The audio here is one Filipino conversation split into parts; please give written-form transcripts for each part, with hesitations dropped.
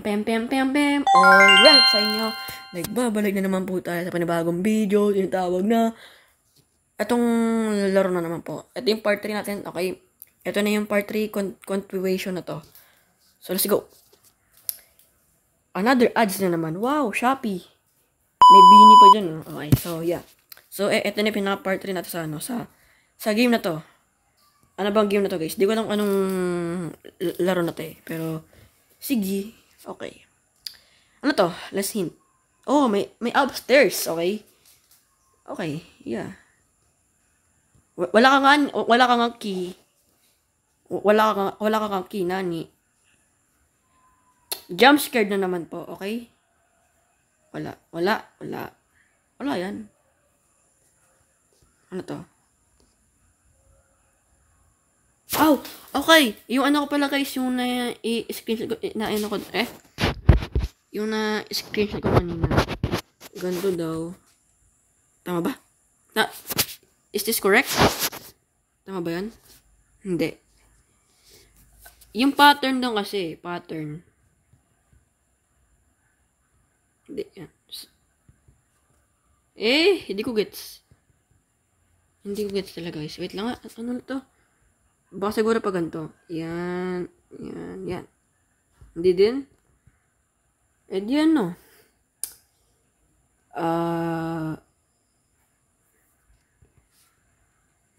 Pem. Alright sa inyo. Nagbabalik na naman po tayo sa panibagong video. Tinatawag na itong laro na naman po. Ito yung part 3 natin. Okay. Ito na yung part 3 continuation na to. So let's go. Another ads na naman. Wow, Shopee. May beanie pa dyan. Okay, so yeah. So ito na yung pinaka-part 3 natin sa game na to. Ano bang game na to, guys? Di ko alam anong laro na to eh. Pero sige. Okay. Ano to? Let's hint. Oh, may upstairs. Okay. Okay. Yeah. Wala ka nga key. Wala ka nga key, nani. Jump scared na naman po. Okay. Wala yan. Ano to? Oh, okay. Yung ano ko pala, guys, yung na-screenshot ko, yung na-screenshot ko kanina. Ganito daw. Tama ba? Is this correct? Tama ba yan? Hindi. Yung pattern daw kasi, pattern. Hindi, yan. Hindi ko gets. Hindi ko gets talaga, guys. Wait lang nga. Ano na to? Baka siguro pa ganito. Yan. Hindi din? Di ano.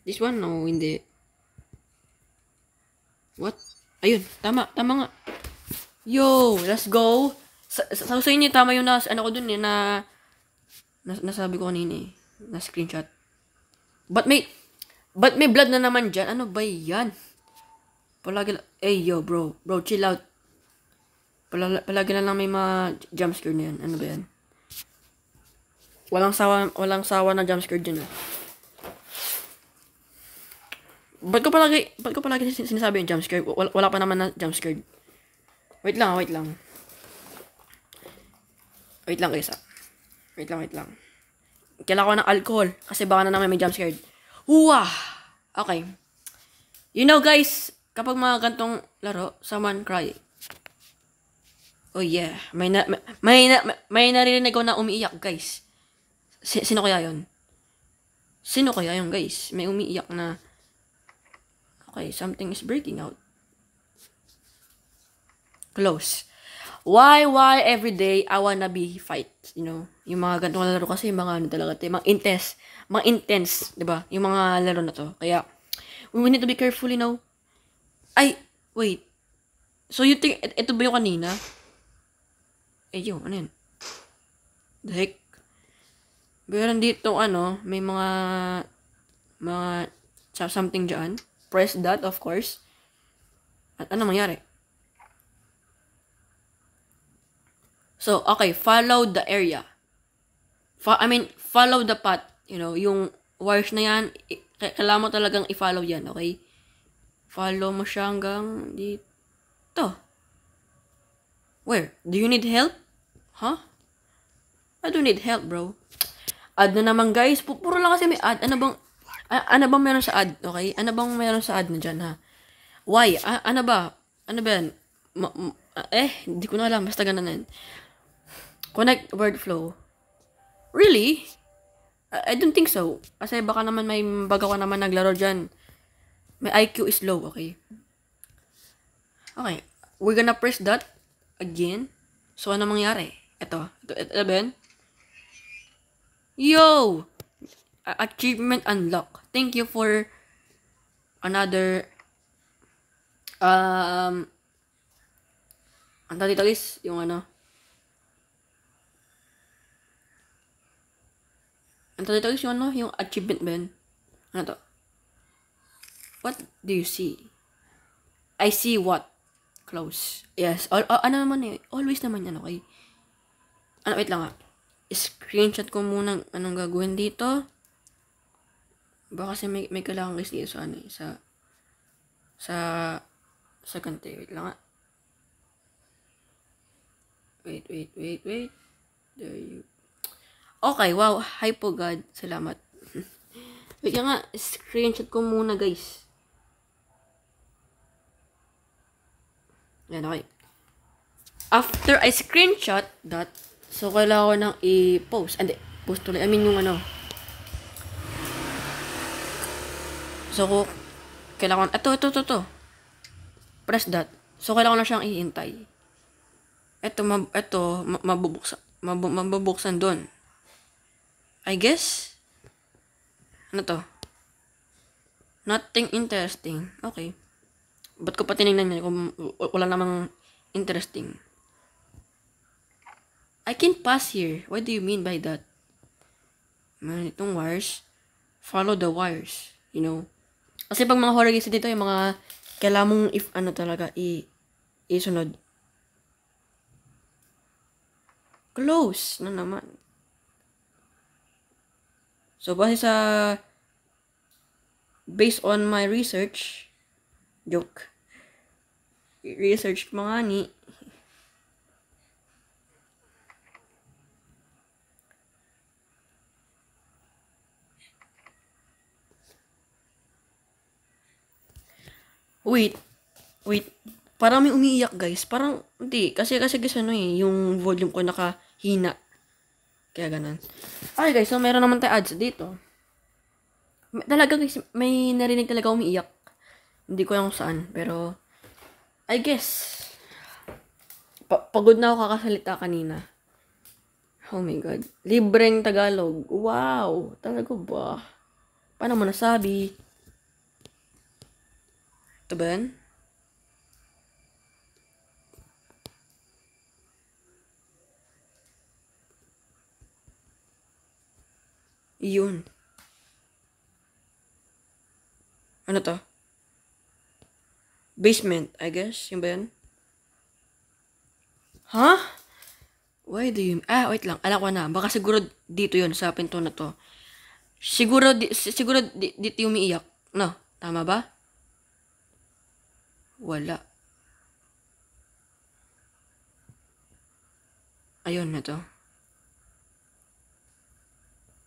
This one? No, hindi. What? Ayun, tama nga. Yo, let's go. Sa inyo, tama yung ano ko dun eh, nasabi ko kanina eh. Na screenshot. But may blood na naman dyan. Ano ba yan? Palagi yo, bro, chill out. Palagi na lang may mga jumpscare na yan. Ano ba yan? Walang sawa na jumpscare dyan ah. Ba't ko palagi sinasabi yung jumpscare? Wala pa naman na jumpscare. Wait lang. Wait lang guys ah. Wait lang. Kailangan ko ng alcohol kasi baka na naman may jumpscare. Huwah! Okay. You know guys, kapag mga gantong laro, someone cry. Oh yeah. May narinig ko na umiiyak, guys. Sino kaya yun? Guys? May umiiyak na. Okay, something is breaking out. Close. Why every day I wanna be fight? You know, yung mga gantong laro kasi mga ano talaga, mga intense, 'di ba? Yung mga laro na to. Kaya we need to be careful, you know. Ay, wait. So you think ito ba yung kanina? Yo, ano yan? The heck? Meron dito may mga something dyan. Press that, of course. At ano mangyari? So, okay, follow the area. Follow the path. You know, yung wires na yan, kailangan mo talagang i-follow yan, okay? Follow mo siya hanggang dito. Where? Do you need help? Huh? I don't need help, bro. Ad na naman, guys. Puro lang kasi may ad. Ano bang meron sa ad? Okay? Ano bang meron sa ad na dyan, ha? Why? Ano ba yan? Hindi ko na alam. Basta ganun yan. Connect word flow. Really? I don't think so. Kasi baka naman may baga ka naman naglaro dyan. My IQ is low, okay? Okay. We're gonna press that again. So, ano mangyari? Ito Ben? Yo! Achievement unlock. Thank you for another ang dito guys, yung ano. Ang dito guys, yung achievement Ben. Ano to? What do you see? I see what? Close. Yes. Ano naman eh. Always naman yan, okay? Wait lang nga. Screenshot ko muna anong gagawin dito. Baka kasi may kailangan guys dito sa kante. Wait lang nga. Wait. There you. Okay, wow. Hi po God. Salamat. Wait lang nga. Screenshot ko muna guys. Yan, okay. after I screenshot that, so kailangan ko nang i-post. And post tuloy. I mean yung ano. So, kailangan, ito. Press that. So, kailangan ko na siyang ihintay. Mabubuksan doon. I guess. Ano to? Nothing interesting. Okay. Ba't ko pa tinignan yan kung wala namang interesting? I can pass here. What do you mean by that? Man, itong wires. Follow the wires. You know? Kasi pag mga horror games dito, yung mga kailangan mong talaga, isunod. Close na naman. So, based on my research, joke. Research mga ni. Wait. Parang may umiiyak, guys. Parang, hindi. Kasi yung volume ko nakahina. Kaya ganun. Okay, guys. So, meron naman tayo ads dito. Talaga, guys, may narinig talaga umiiyak. Hindi ko lang saan. Pero, I guess, pagod na ako kakasalita kanina. Oh my God. Libreng Tagalog. Wow. Talaga ba? Paano mo nasabi? Ito ba yan? Yun. Ano to? Basement, I guess. Yung ba yan? Huh? Why do you... wait lang. Alam ko na. Baka siguro dito yun sa pinto na to. Siguro dito yung umiiyak. No? Tama ba? Wala. Ayun na to.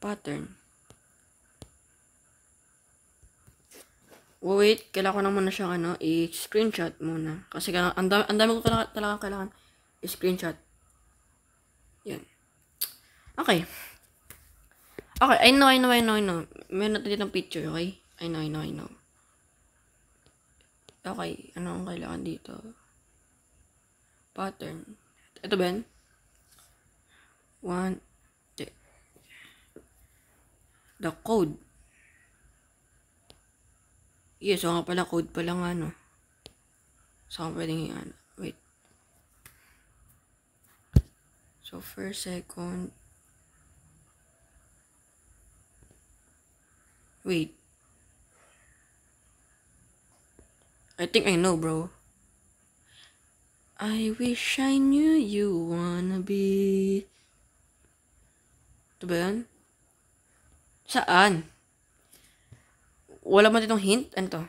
Pattern. Wait, kailangan ko na muna siyang i-screenshot muna. Kasi ang dami ko talaga kailangan i-screenshot. Yan. Okay. Okay, I know. Meron natin ditong picture, okay? I know. Okay, ano ang kailangan dito? Pattern. Ito ba yan? 1, 2. The code. Yes, so nga pala, code pala nga, no? So, pwedeng yan. Wait. So, first, second. Wait. I think I know, bro. I wish I knew you wanna be... Ito ba yan? Saan? Wala ba ditong hint? Ano to?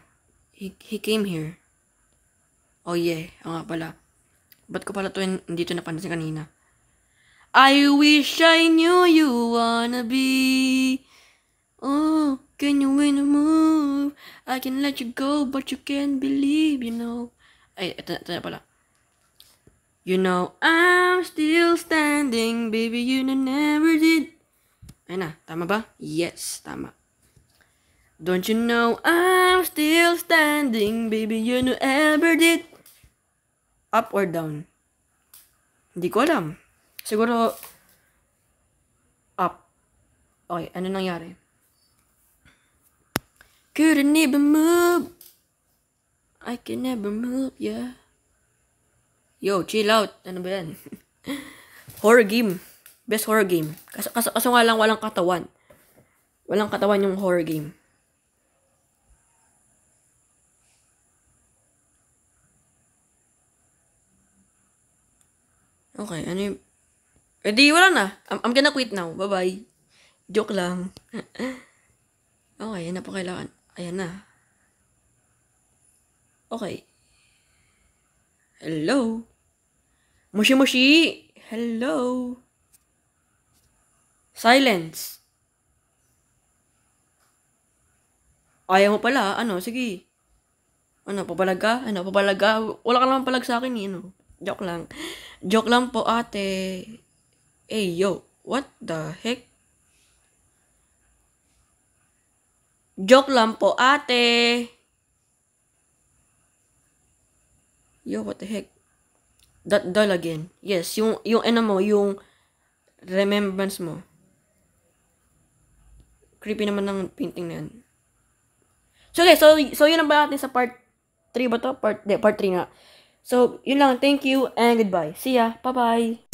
He came here. Oh yeah. Nga pala. Ba't ko pala ito hindi ito napansin kanina? I wish I knew you wanna be... Oh, can you win a move? I can let you go, but you can't believe, you know. Ay, ito na pala. You know, I'm still standing, baby, you never did. Ay na, tama ba? Yes, tama. Don't you know I'm still standing, baby, you never did. Up or down? Hindi ko alam. Siguro, up. Okay, ano nangyari? Couldn't even move. I can never move, yeah. Yo, chill out. Ano ba yan? Horror game. Best horror game. Kaso nga lang walang katawan. Walang katawan yung horror game. Okay, ano yung... di, wala na. I'm gonna quit now. Bye-bye. Joke lang. Okay, yan na po kailangan. Ayan na. Okay. Hello? Mushi! Hello? Silence. Ayaw mo pala. Ano? Sige. Ano? Papalag ka? Wala ka naman palag sa akin. Ano? Joke lang. Joke lang po, ate. Hey, yo. What the heck? Joke lang po, ate. Yo, what the heck? That doll again. Yes, yung ano mo, yung remembrance mo. Creepy naman ng painting na yan. So, okay, so yun lang ba natin sa part 3 ba to? Part 3 nga. So, yun lang. Thank you and goodbye. See ya. Bye-bye.